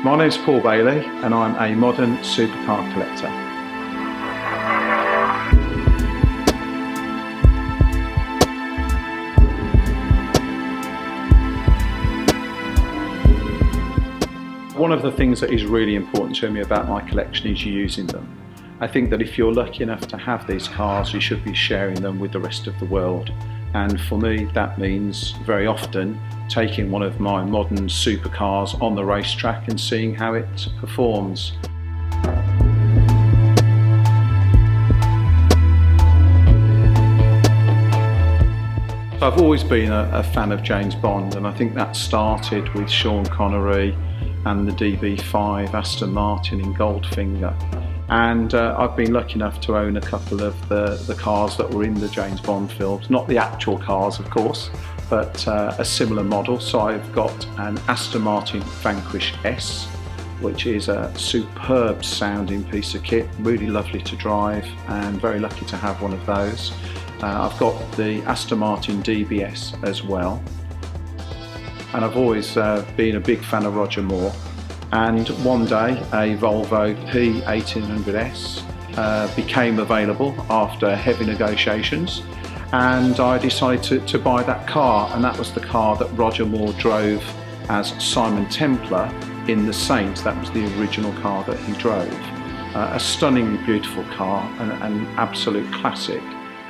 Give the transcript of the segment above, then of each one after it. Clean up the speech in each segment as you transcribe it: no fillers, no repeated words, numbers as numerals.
My name's Paul Bailey and I'm a modern supercar collector. One of the things that is really important to me about my collection is using them. I think that if you're lucky enough to have these cars, you should be sharing them with the rest of the world. And for me, that means very often taking one of my modern supercars on the racetrack and seeing how it performs. I've always been a fan of James Bond, and I think that started with Sean Connery and the DB5 Aston Martin in Goldfinger. And I've been lucky enough to own a couple of the cars that were in the James Bond films. Not the actual cars, of course, but a similar model. So I've got an Aston Martin Vanquish S, which is a superb sounding piece of kit, really lovely to drive, and very lucky to have one of those. I've got the Aston Martin DBS as well. And I've always been a big fan of Roger Moore. And one day a Volvo P1800S became available after heavy negotiations, and I decided to buy that car, and that was the car that Roger Moore drove as Simon Templar in The Saint. That was the original car that he drove. A stunningly beautiful car, an absolute classic,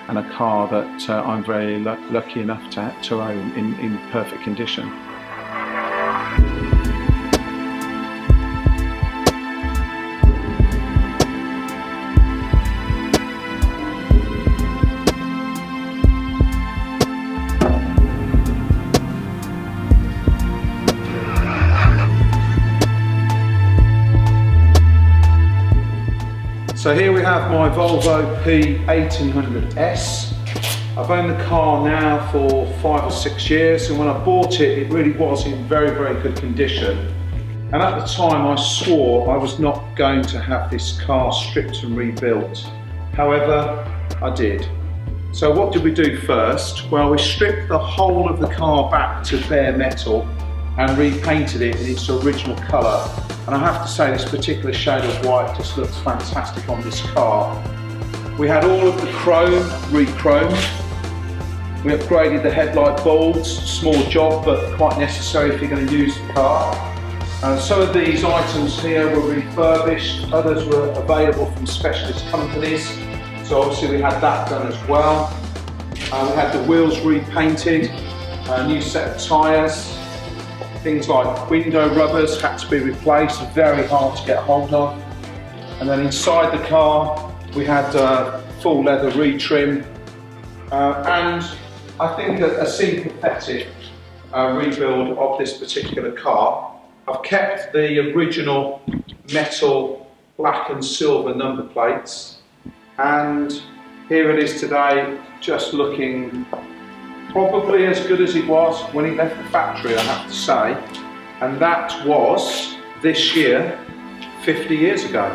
and a car that I'm very lucky enough to own in perfect condition. So here we have my Volvo P1800S. I've owned the car now for 5 or 6 years, and when I bought it, it really was in very, very good condition. And at the time I swore I was not going to have this car stripped and rebuilt. However, I did. So what did we do first? Well, we stripped the whole of the car back to bare metal and repainted it in its original colour. And I have to say, this particular shade of white just looks fantastic on this car. We had all of the chrome re-chromed. We upgraded the headlight bulbs, small job but quite necessary if you're going to use the car. Some of these items here were refurbished, others were available from specialist companies. So obviously we had that done as well. We had the wheels repainted, a new set of tyres. Things like window rubbers had to be replaced, very hard to get hold of. And then inside the car, we had full leather retrim. And I think a sympathetic rebuild of this particular car. I've kept the original metal black and silver number plates. And here it is today, just looking probably as good as it was when it left the factory, I have to say. And that was this year, 50 years ago.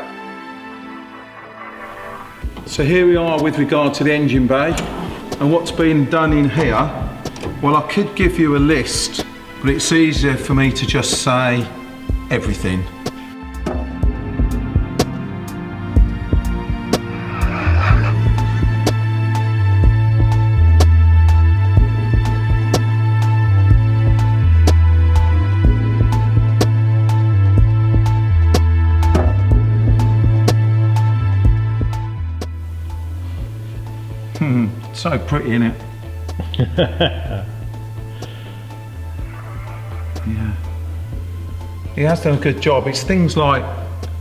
So here we are with regard to the engine bay and what's been done in here. Well, I could give you a list, but it's easier for me to just say everything. So pretty, isn't it? Yeah. He has done a good job. It's things like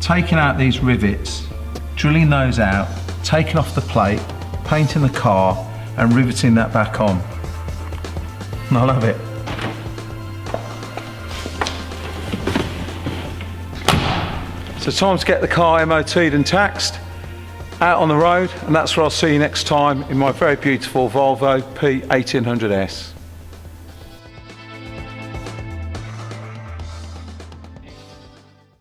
taking out these rivets, drilling those out, taking off the plate, painting the car and riveting that back on. And I love it. So time to get the car MOT'd and taxed, out on the road, and that's where I'll see you next time in my very beautiful Volvo P1800S.